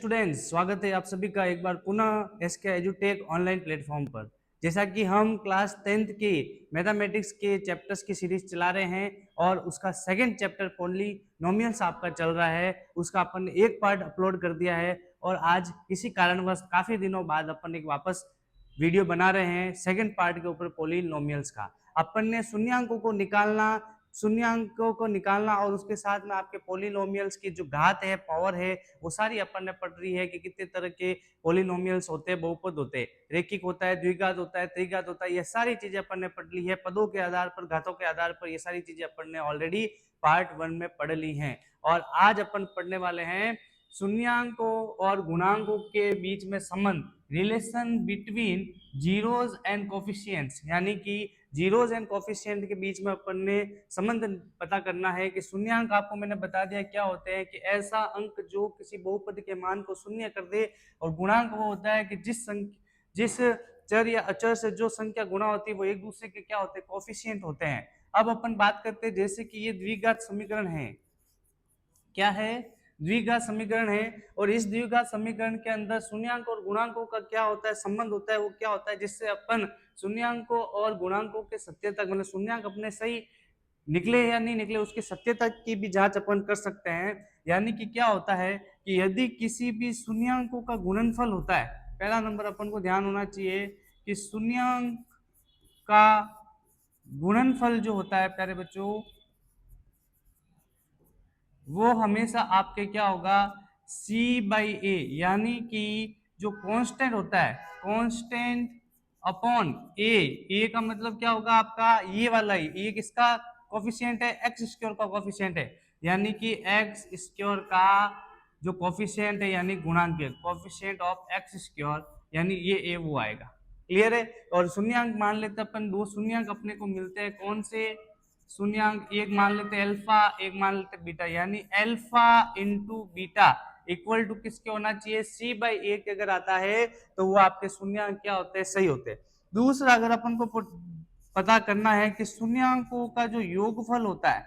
Students, स्वागत है आप सभी का एक बार पुनः एसके एजुटेक ऑनलाइन प्लेटफॉर्म पर। जैसा कि हम क्लास 10th के मैथमेटिक्स के चैप्टर्स की सीरीज चला रहे हैं और उसका सेकंड चैप्टर पॉलिनोमियल्स आपका चल रहा है, उसका अपन ने एक पार्ट अपलोड कर दिया है और आज किसी कारणवश काफी दिनों बाद अपन एक वापस वीडियो बना रहे हैं सेकंड पार्ट के ऊपर पॉलिनोमियल्स का। अपन ने शून्यांकों को निकालना और उसके साथ में आपके पॉलिनोमियल्स की जो घात है, पावर है, वो सारी अपन ने पढ़ रही है कि कितने तरह के पॉलिनोमियल्स होते हैं, बहुपद होते हैं, रेखिक होता है, द्विघात होता है, त्रिघात होता है। ये सारी चीजें अपन ने पढ़ ली है पदों के आधार पर, घातों के आधार पर। ये सारी चीजें अपन ने ऑलरेडी पार्ट 1 में पढ़ ली हैं और आज अपन पढ़ने वाले हैं शून्यांकों और गुणांकों के बीच में संबंध, relation between zeros and coefficients, यानी कि जीरोज एंड कोफिशिएंट के बीच में अपन ने संबंध पता करना है कि शून्यांक आपको मैंने बता दिया क्या होते हैं कि ऐसा अंक जो किसी बहुपद के मान को शून्य कर दे, और गुणांक वो होता है कि जिस चर या अचर से जो संख्या गुणा होती है वो एक दूसरे के क्या होते हैं, कोफिशिएंट होते हैं। अब अपन बात करते हैं जैसे कि ये द्विघात समीकरण है, क्या है, द्विघात समीकरण है, और इस द्विघात समीकरण के अंदर शून्यांक और गुणांकों का क्या होता है, संबंध होता है। वो क्या होता है, जिससे अपन शून्यांकों और गुणांकों के सत्यता, मतलब शून्यांक अपने सही निकले या नहीं निकले उसकी सत्यता की भी जांच अपन कर सकते हैं। यानी कि क्या होता है कि यदि किसी भी शून्यांकों का गुणनफल होता है, पहला नंबर अपन को ध्यान होना चाहिए कि शून्यांक का गुणनफल जो होता है प्यारे बच्चों, वो हमेशा आपके क्या होगा, C/A, यानी कि जो कांस्टेंट होता है, कांस्टेंट अपॉन ए का मतलब क्या होगा आपका, ये वाला ही, ये किसका कोफिशिएंट है, एक्स स्क्वायर का कोफिशिएंट है, यानी कि एक्स स्क्वायर का जो कोफिशिएंट है, यानी गुणांक है, कोफिशिएंट ऑफ एक्स स्क्वायर, यानी ये ए वो आएगा। क्लियर है। और शून्यांक मान लेते अपन, दो शून्यांक अपने को मिलते हैं, कौन से शून्यांक, एक मान लेते हैं अल्फा, एक मान लेते हैं बीटा, यानी alpha into beta equal to किसके होना चाहिए, C/A के अगर आता है तो वो आपके शून्यांक क्या होते हैं, सही होते हैं। दूसरा, अगर अपन को पता करना है कि शून्यांकों का जो योगफल होता है,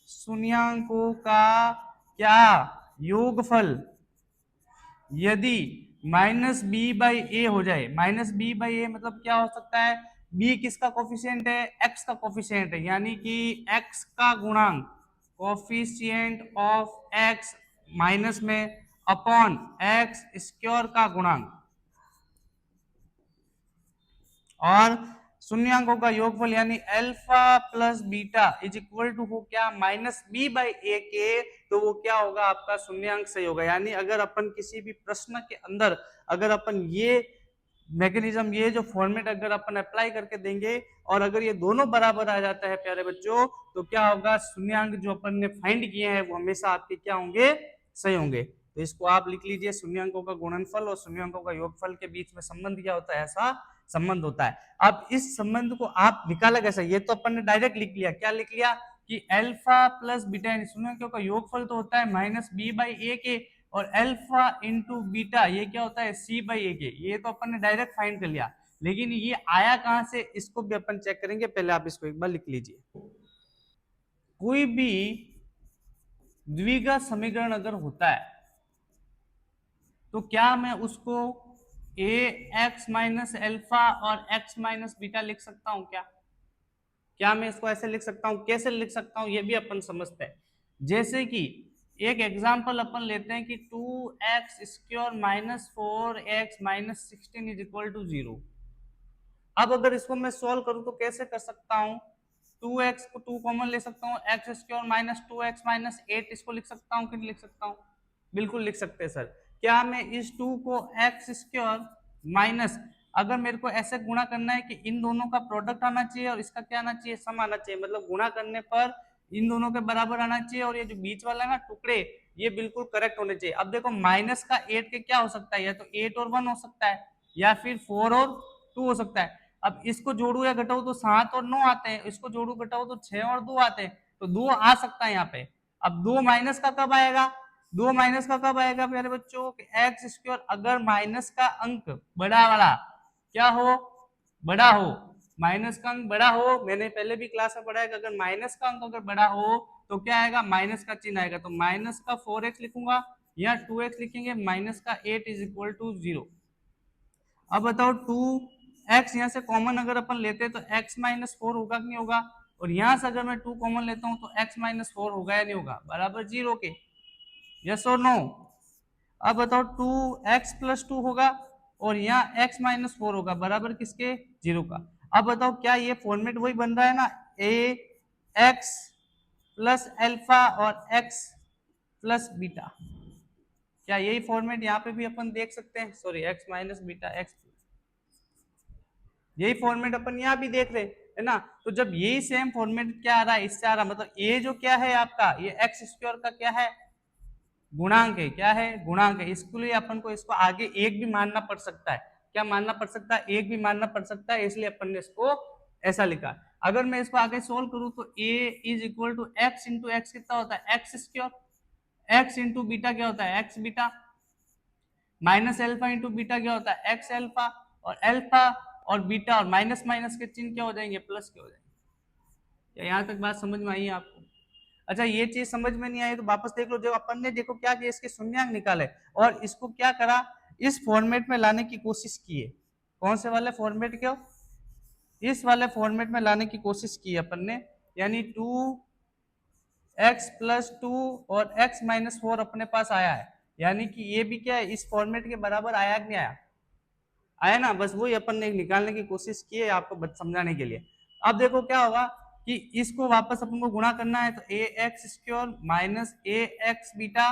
शून्यांकों का क्या योगफल, यदि -B/A हो जाए, -B/A मतलब क्या हो सकता है, b किसका कोफिशिएंट है, x का कोफिशिएंट है, यानी कि x का गुणांक, कोफिशिएंट ऑफ x माइनस में अपॉन x स्क्वायर का गुणांक, और शून्यांकों का योगफल यानी alpha plus beta is equal to हो क्या, -B/A के, तो वो क्या होगा आपका शून्यांक सही होगा। यानी अगर अपन किसी भी प्रश्न के अंदर अगर अपन ये मैकेनिज्म, ये जो फॉर्मेट अगर अपन अप्लाई करके देंगे और अगर ये दोनों बराबर आ जाता है प्यारे बच्चों, तो क्या होगा, शून्यांक जो अपन ने फाइंड किए हैं वो हमेशा आपके क्या होंगे, सही होंगे। तो इसको आप लिख लीजिए, शून्यांकों का गुणनफल और शून्यांकों का योगफल के बीच में संबंध क्या होता है, ऐसा संबंध होता है। अब इस संबंध को आप निकाला कैसे, ये तो अपन ने डायरेक्ट लिख लिया, क्या लिख लिया कि अल्फा प्लस बीटा, शून्यांकों का योगफल तो होता है -B/A के, और अल्फा इंटू बीटा ये क्या होता है, C/A के। ये तो अपन ने डायरेक्ट फाइंड कर लिया, लेकिन ये आया कहां से, इसको भी अपन चेक करेंगे। पहले आप इसको एक बार लिख लीजिए। कोई भी द्विघात समीकरण अगर होता है तो क्या मैं उसको ax माइनस अल्फा और x माइनस बीटा लिख सकता हूं क्या मैं इसको ऐसे लिख सकता हूं, कैसे लिख सकता हूं, ये भी अपन समझते हैं। जैसे कि एक एग्जांपल अपन लेते हैं कि 2x square minus 4x minus 16 is equal to 0। अब अगर इसको मैं सॉल्व करूं तो कैसे कर सकता हूं, 2x को 2 कॉमन ले सकता हूं, x square minus 2x minus 8 इसको लिख सकता हूं कि नहीं लिख सकता हूं, बिल्कुल लिख सकते हैं सर। क्या मैं इस 2 को x स्क्वायर माइनस, अगर मेरे को ऐसे गुणा करना है कि इन दोनों का प्रोडक्ट आना चाहिए और इसका क्या आना चाहिए, सम आना चाहिए, मतलब गुणा करने पर इन दोनों के बराबर आना चाहिए, और ये जो बीच वाला है ना टुकड़े, ये बिल्कुल करेक्ट होने चाहिए। अब देखो माइनस का 8 के क्या हो सकता है, या तो 8 और 1 हो सकता है, या फिर 4 और 2 हो सकता है। अब इसको जोड़ू या घटाओ तो 7 और 9 आते हैं, इसको जोड़ू घटाओ तो 6 और 2 आते हैं, तो 2 आ सकता है यहाँ पे। अब 2 माइनस का कब आएगा, 2 माइनस का कब आएगा प्यारे बच्चों, एक्स स्क्वायर अगर माइनस का अंक बड़ा वाला क्या हो, बड़ा हो, माइनस का अंक बड़ा हो, मैंने पहले भी क्लास में पढ़ा है कि अगर माइनस का अंक अगर बड़ा हो तो क्या आएगा, माइनस का चिन्ह आएगा, तो माइनस का 4x लिखूंगा, यहाँ 2x लिखेंगे, माइनस का 8 इज इक्वल टू 0। अब बताओ 2x यहाँ से कॉमन अगर अपन लेते हैं तो x माइनस 4 होगा कि नहीं होगा, और यहाँ से अगर मैं 2 कॉमन लेता हूँ तो x माइनस 4 होगा या नहीं होगा, बराबर 0 के, यस और नो। अब बताओ 2x प्लस 2 होगा और यहाँ x माइनस 4 होगा, बराबर किसके, 0 का। अब बताओ क्या ये फॉर्मेट वही बन रहा है ना, ax प्लस अल्फा और x प्लस बीटा, क्या यही फॉर्मेट यहाँ पे भी अपन देख सकते हैं, sorry x minus beta x, यही फॉर्मेट अपन यहाँ भी देख रहे है ना। तो जब यही सेम फॉर्मेट क्या आ रहा है, इससे आ रहा, मतलब ये जो क्या है आपका, ये एक्स स्क्वायर का क्या है, गुणांक है, क्या है, गुणांक है। इसके लिए अपन को इसको आगे एक भी मानना पड़ सकता है, क्या मानना पड़ सकता है, एक भी मानना पड़ सकता है, इसलिए अपन ने इसको ऐसा लिखा। अगर मैं इसको आगे सोल्व करूं तो a is equal to x into x कितना होता है, x square, x into beta क्या होता है, x beta, minus alpha into beta क्या होता है, एक्स अल्फा, और अल्फा और बीटा और माइनस माइनस के चिन्ह क्या हो जाएंगे, प्लस के हो जाएंगे। क्या यहाँ तक बात समझ में आई है आपको? अच्छा, ये चीज समझ में नहीं आई तो वापस देख लो, जो अपन ने देखो क्या किया, इसके शून्यंक निकाले और इसको क्या करा, इस फॉर्मेट में लाने की कोशिश की है। कौन से वाले फॉर्मेट के, इस वाले फॉर्मेट में लाने की कोशिश की अपन ने, यानी 2x प्लस 2 और x माइनस 4 अपने पास आया है, यानी कि ये भी क्या है, इस फॉर्मेट के बराबर आया कि नहीं आया, आया ना, बस वही अपन ने निकालने की कोशिश की है आपको समझाने के लिए। अब देखो क्या होगा कि इसको वापस अपन को गुणा करना है, तो ए x square minus A x beta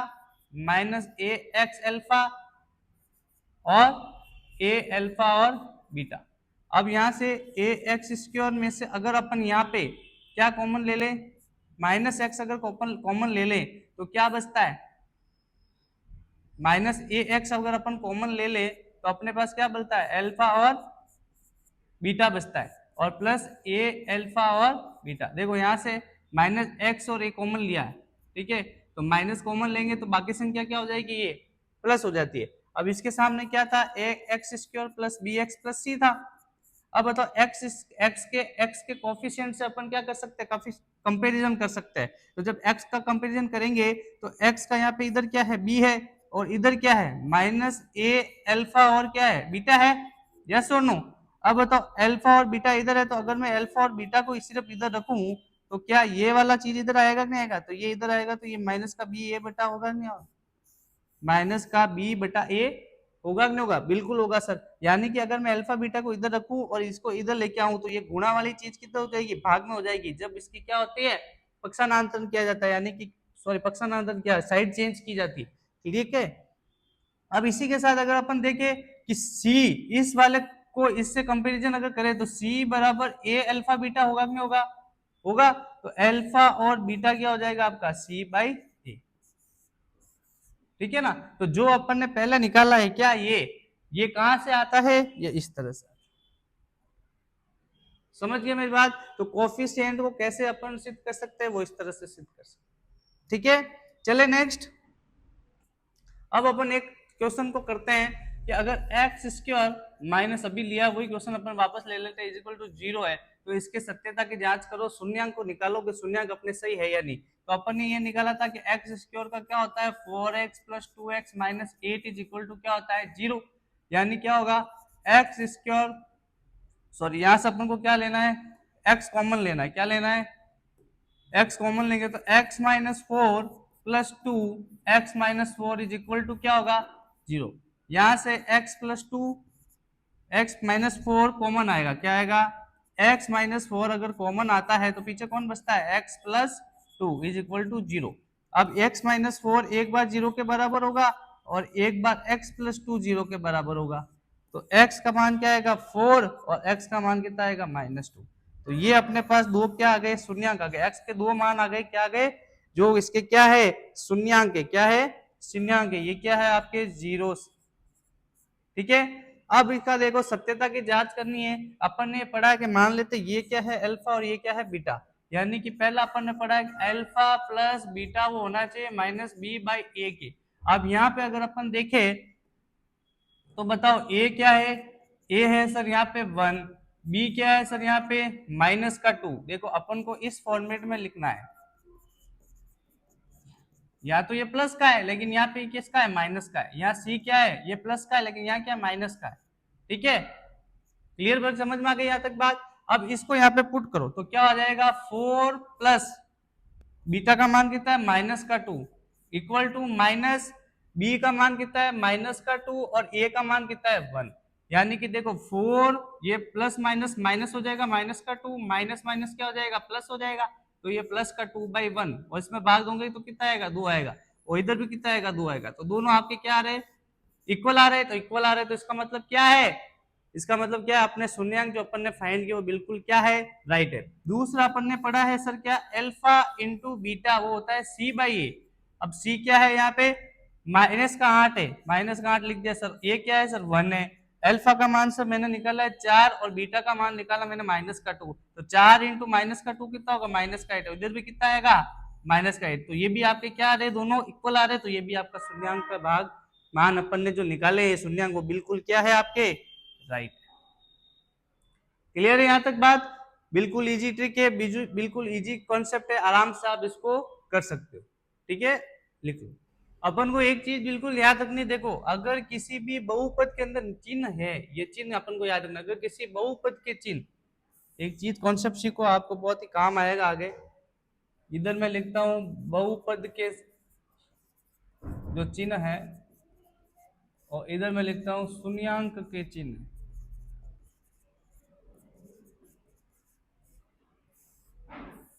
minus A x alpha और ए अल्फा और बीटा। अब यहां से ए एक्स स्क्वायर में से अगर अपन यहाँ पे क्या कॉमन ले लें, माइनस एक्स अगर कॉमन ले लें तो क्या बचता है, माइनस ए एक्स अगर अपन कॉमन ले ले तो अपने पास क्या बचता है, अल्फा और बीटा बचता है, और प्लस ए अल्फा और बीटा। देखो यहाँ से माइनस एक्स और ए कॉमन लिया है, ठीक है, तो माइनस कॉमन लेंगे तो बाकी संख्या क्या हो जाएगी, ये प्लस हो जाती है। अब इसके सामने क्या था, A x square plus B x plus C था। अब बताओ एक्स के कोफिशिएंट से अपन क्या कर सकते हैं, काफी कंपैरिजन कर सकते हैं। तो जब एक्स का कंपैरिजन करेंगे तो एक्स का यहाँ पे इधर क्या है, बी है, और इधर क्या है, माइनस ए अल्फा और क्या है, बीटा है, यस और नो। अब बताओ अल्फा और बीटा इधर है, तो अगर मैं अल्फा और बीटा को सिर्फ इधर रखूं तो क्या ये वाला चीज इधर आएगा नहीं आएगा, तो ये इधर आएगा, तो ये माइनस का बी ए बटा होगा नहीं होगा, माइनस का बी बटा ए होगा कि नहीं होगा, बिल्कुल होगा सर। यानी कि अगर मैं अल्फा बीटा को इधर रखूं और इसको इधर लेके आऊं तो ये गुणा वाली चीज कितना हो जाएगी, भाग में हो जाएगी। जब इसकी क्या होती है, पक्षांतरण किया जाता है, यानी कि सॉरी पक्षांतरण क्या, साइड चेंज की जाती है, ठीक है। अब इसी के साथ अगर अपन देखें कि सी इस वाले को इससे कंपैरिजन अगर करें तो सी बराबर ए अल्फा बीटा होगा कि नहीं होगा, होगा, तो अल्फा और बीटा क्या हो जाएगा आपका, सी बाई ए, ठीक है ना। तो जो अपन ने पहले निकाला है क्या, ये कहां से आता है, ये इस तरह से, समझ गए मेरी बात। तो कोफिशिएंट को कैसे अपन सिद्ध कर सकते हैं, वो इस तरह से सिद्ध कर सकते हैं, ठीक है। चले नेक्स्ट, अब अपन एक क्वेश्चन को करते हैं कि अगर एक्स स्क्वायर माइनस अभी लिया वही क्वेश्चन अपन वापस ले लेते हैं, इज इक्वल टू 0 है, तो इसके सत्यता की जांच करो, शून्यंक को निकालो कि शून्यंक अपने सही है या नहीं। तो अपन ने ये निकाला था कि एक्स स्क्वायर का क्या होता है, 4x plus 2x minus 8 is equal to क्या होता है, 0। यानी क्या होगा, एक्स स्क्वायर, सॉरी यहां से अपन को क्या लेना है, एक्स कॉमन लेना है, क्या लेना है, एक्स कॉमन लेंगे तो x minus 4 plus 2 x minus 4 is equal to क्या होगा, 0। यहां से x plus 2 x minus 4 common आएगा, क्या आएगा, x माइनस 4 अगर कॉमन आता है तो पीछे कौन बचता है, x plus 2 is equal to 0। अब x माइनस 4 एक बार 0 के बराबर होगा और एक बार x प्लस 2 0 के बराबर होगा, तो x का मान क्या आएगा, 4, और x का मान कितना आएगा, -2। तो ये अपने पास दो क्या आ गए, शून्यंक आ गए, x के दो मान आ गए, क्या आ गए, जो इसके क्या है, शून्यंक है, क्या है, शून्यंक है, ये क्या है आपके जीरो, ठीक है। अब इसका देखो सत्यता की जांच करनी है, अपन ने पढ़ा है कि मान लेते ये क्या है अल्फा और ये क्या है बीटा, यानी कि पहला अपन ने पढ़ा है कि अल्फा प्लस बीटा वो होना चाहिए माइनस बी बाई ए के। अब यहाँ पे अगर अपन देखें तो बताओ ए क्या है, ए है सर यहाँ पे 1, बी क्या है सर यहाँ पे माइनस का 2। देखो अपन को इस फॉर्मेट में लिखना है, या तो ये प्लस का है लेकिन यहाँ पे किसका है, माइनस का है। यहाँ सी क्या है, ये प्लस का है लेकिन यहाँ क्या है, माइनस का है। ठीक है, क्लियर वर्क, समझ में आ गई यहाँ तक बात। अब इसको यहाँ पे पुट करो तो क्या हो जाएगा, 4 प्लस बीटा का मान कितना है, माइनस का 2, इक्वल टू माइनस बी का मान कितना है, माइनस का 2, और ए का मान कितना है, 1। यानी कि देखो 4, ये प्लस माइनस माइनस हो जाएगा, माइनस का 2 माइनस माइनस क्या हो जाएगा, प्लस हो जाएगा। तो ये प्लस का 2/1, और इसमें भाग दूंगे तो कितना आएगा, 2 आएगा, और इधर भी कितना आएगा, 2 आएगा। तो दोनों आपके क्या आ रहे हैं, इक्वल आ रहे हैं। तो इक्वल आ रहे हैं तो इसका मतलब क्या है, इसका मतलब क्या है, अपने शून्यांक जो अपन ने फाइंड किया वो बिल्कुल क्या है, राइट है। दूसरा अपन ने पढ़ा है सर क्या, अल्फा इंटू बीटा, वो होता है C/A। अब C क्या है, यहाँ पे माइनस का 8 है, माइनस का 8 लिख दिया सर। ए क्या है सर, 1 है। अल्फा का मान सर मैंने निकाला है 4, और बीटा का मान निकाला मैंने माइनस का 2। तो 4 इंटू माइनस का 2 कितना होगा, माइनस का 8। इधर भी कितना आएगा, माइनस का 8। तो ये भी आपके क्या आ रहे, दोनों इक्वल आ रहे। तो ये भी आपका शून्यांक का भाग मान अपन ने जो निकाले हैं शून्यांक, वो बिल्कुल क्या है आपके, राइट। क्लियर है यहाँ तक बात, बिल्कुल इजी ट्रिक है, बिल्कुल इजी कॉन्सेप्ट है, आराम से आप इसको कर सकते हो। ठीक है, लिख लो। अपन को एक चीज बिल्कुल याद रखनी, देखो अगर किसी भी बहुपद के अंदर चिन्ह है, ये चिन्ह अपन को याद रखना। अगर किसी बहुपद के चिन्ह, एक चीज कॉन्सेप्ट सीखो, आपको बहुत ही काम आएगा आगे। इधर मैं लिखता हूं बहुपद के जो चिन्ह है, और इधर मैं लिखता हूं शून्यांक के चिन्ह।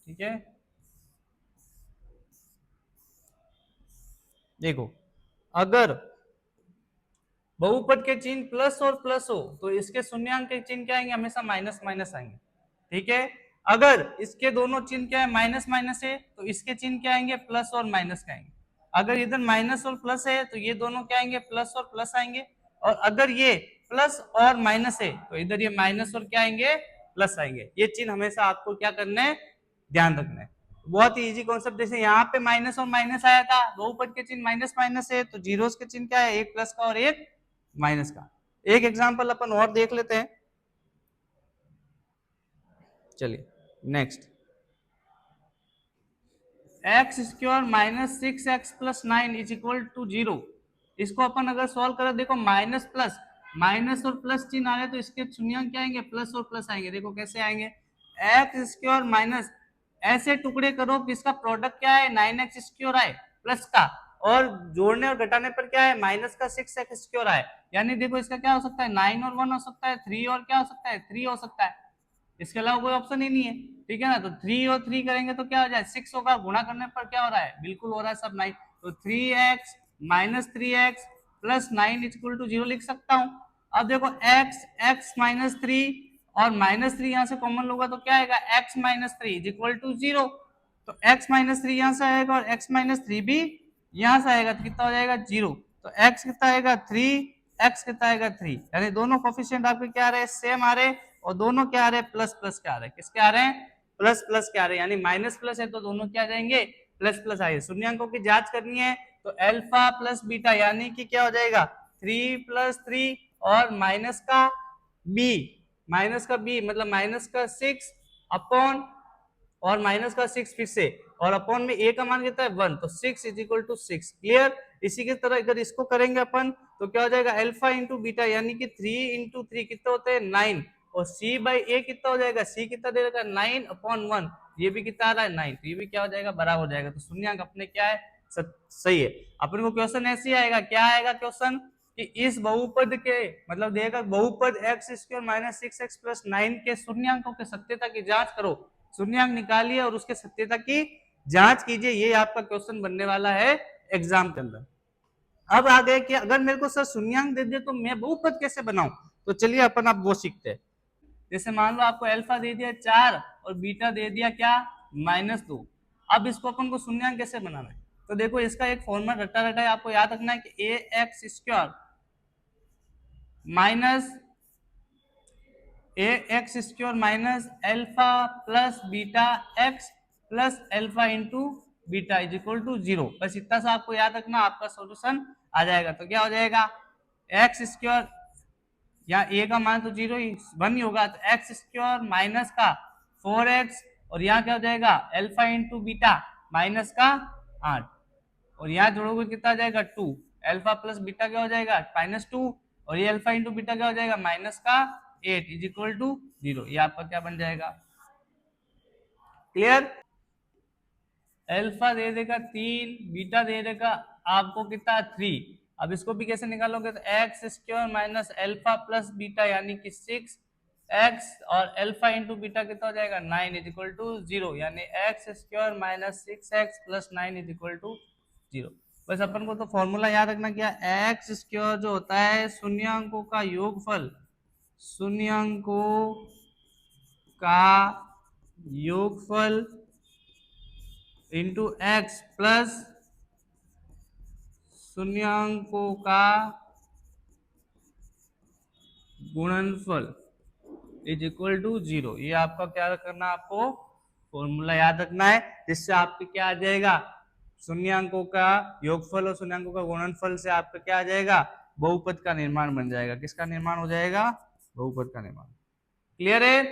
ठीक है, देखो अगर बहुपद के चिन्ह प्लस और प्लस हो तो इसके शून्यांक के चिन्ह क्या आएंगे, हमेशा माइनस माइनस आएंगे। ठीक है, अगर इसके दोनों चिन्ह क्या है, माइनस माइनस है, तो इसके चिन्ह क्या आएंगे, प्लस और माइनस का आएंगे। अगर इधर माइनस और प्लस है तो ये दोनों क्या आएंगे, प्लस और प्लस आएंगे। और अगर ये प्लस और माइनस है तो इधर ये माइनस और क्या आएंगे, प्लस आएंगे। ये चिन्ह हमेशा आपको क्या करना है, ध्यान रखना है। बहुत ही इजी कॉन्सेप्ट। जैसे यहाँ पे माइनस और माइनस आया था, बहुपद के चिन्ह माइनस माइनस है, तो जीरोस के चिन्ह क्या है, एक प्लस का और एक माइनस का। एक एग्जांपल अपन और देख लेते हैं, चलिए next. X square minus 6x plus 9 is equal to 0। इसको अपन अगर सॉल्व करें, देखो माइनस प्लस, माइनस और प्लस चिन्ह आ रहे तो इसके शून्यांक क्या आएंगे, प्लस और प्लस आएंगे। देखो कैसे आएंगे, एक्स स्क्वायर माइनस, ऐसे टुकड़े करो कि इसका प्रोडक्ट क्या है, 9x स्क्वायर आए प्लस का, और जोड़ने और घटाने पर क्या है, माइनस का 6x स्क्वायर आए। यानी देखो इसका क्या हो सकता है, 9 और 1 हो सकता है, 3 और क्या हो सकता है, 3 हो सकता है। इसके अलावा कोई ऑप्शन ही नहीं है। ठीक है ना, तो 3 और 3 करेंगे तो क्या हो जाए, 6 होगा, गुणा करने पर क्या हो रहा है, बिल्कुल हो रहा है सब 9। तो 3x minus 3x plus 9 equal to 0 लिख सकता हूं। अब देखो x माइनस 3 और माइनस 3 यहां से कॉमन होगा तो क्या आएगा, x minus 3 is equal to 0। तो x माइनस 3 यहां से आएगा और x माइनस 3 भी यहां से आएगा, तो कितना हो जाएगा, 0। तो x कितना आएगा, 3, x कितना आएगा, 3। यानी दोनों कोफिशिएंट आपके क्या आ रहे हैं, सेम आ रहे हैं, और दोनों क्या आ रहे हैं, प्लस प्लस के आ रहे हैं। किसके आ रहे हैं, प्लस प्लस के आ रहे हैं। यानी माइनस प्लस है तो दोनों क्या आ जाएंगे, प्लस प्लस आए। शून्यांकों की जांच करनी है तो अल्फा प्लस बीटा, यानी कि क्या हो जाएगा, 3 प्लस 3 और माइनस का बी, माइनस का बी मतलब माइनस का 6 अपॉन, और माइनस का 6 फिर से, और अपॉन में ए का मान कितना है, 1। तो 6 इज इक्वल टू 6। क्लियर। इसी की तरह अगर इसको करेंगे अपन तो क्या हो जाएगा, अल्फा इंटू बीटा, यानी कि 3 इंटू 3 कितना होते हैं, 9। और c बाई ए कितना हो जाएगा, c कितना दे रखा है, 9 अपॉन 1। ये भी कितना आ रहा है, 9। तो ये भी क्या हो जाएगा, बराबर हो जाएगा। तो शून्यांक अपने क्या है, सही है। अपन को क्वेश्चन ऐसे ही आएगा, क्या आएगा क्वेश्चन, कि इस बहुपद के मतलब देगा बहुपद x square minus 6x plus 9 के शून्यांकों के सत्यता की जांच करो। शून्यांक निकालिए और उसके सत्यता की जांच कीजिए। ये आपका क्वेश्चन बनने वाला है एग्जाम के अंदर। अब आ गए कि अगर मेरे को सर शून्यांक दे दे तो मैं बहुपद कैसे बनाऊं, तो चलिए अपन आप वो सीखते हैं। जैसे मान लो आपको अल्फा दे दिया 4 और बीटा दे दिया क्या, -2। अब इसको अपन को शून्यांक कैसे बनाना है, तो देखो इसका एक फॉर्मूला रटा रटा है, आपको याद रखना है कि A x square minus A x square minus alpha plus beta x plus alpha into beta is equal to 0। बस इतना सा आपको याद रखना, आपका सॉल्यूशन आ जाएगा। तो क्या हो जाएगा, एक्स स्क्वायर, यहाँ ए का मान तो 0 ही 1 ही होगा, तो एक्स स्क्वायर माइनस का 4x, और यहाँ क्या हो जाएगा, अल्फा इंटू बीटा माइनस का 8। और यहाँ जोड़ोगे कितना आ जाएगा 2, अल्फा प्लस बीटा क्या हो जाएगा -2, और ये अल्फा इंटू बीटा क्या हो जाएगा -8 इज इक्वल टू 0। ये आपका क्या बन जाएगा, क्लियर। अल्फा दे देगा 3, बीटा दे देगा आपको कितना 3। अब इसको भी कैसे निकालोगे, तो x square minus alpha plus beta यानी कि 6 एक्स, और अल्फा इंटू बीटा कितना हो जाएगा 9 इज इक्वल टू 0, यानी x square minus 6x plus 9 is equal to 0। बस अपन को तो फॉर्मूला याद रखना क्या, एक्स स्क्वायर जो होता है शून्यांकों का योगफल, शून्यांकों का योगफल इंटू एक्स प्लस शून्यांकों का गुणनफल इज इक्वल टू 0। ये आपका क्या करना, आपको फॉर्मूला याद रखना है, जिससे आपके क्या आ जाएगा, शून्यांकों का योगफल और शून्यांकों का गुणनफल से आपका क्या आ जाएगा, बहुपद का निर्माण बन जाएगा। किसका निर्माण हो जाएगा, बहुपद का निर्माण। क्लियर है।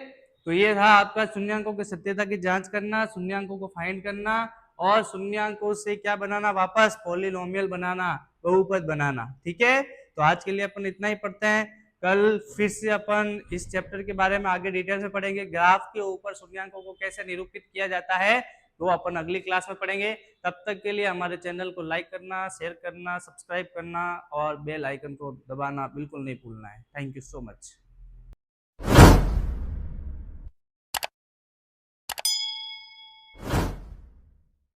तो ये था आपका शून्यांकों की सत्यता की जांच करना, शून्यांकों को फाइंड करना, और शून्यांकों से क्या बनाना, वापस पॉलिनोमियल बनाना, बहुपद बनाना। ठीक है, तो आज के लिए अपन इतना ही पढ़ते हैं। कल फिर से अपन इस चैप्टर के बारे में आगे डिटेल से पढ़ेंगे। ग्राफ के ऊपर शून्यांकों को कैसे निरूपित किया जाता है तो अपन अगली क्लास में पढ़ेंगे। तब तक के लिए हमारे चैनल को लाइक करना, शेयर करना, सब्सक्राइब करना और बेल आइकन को दबाना बिल्कुल नहीं भूलना है। Thank you so much.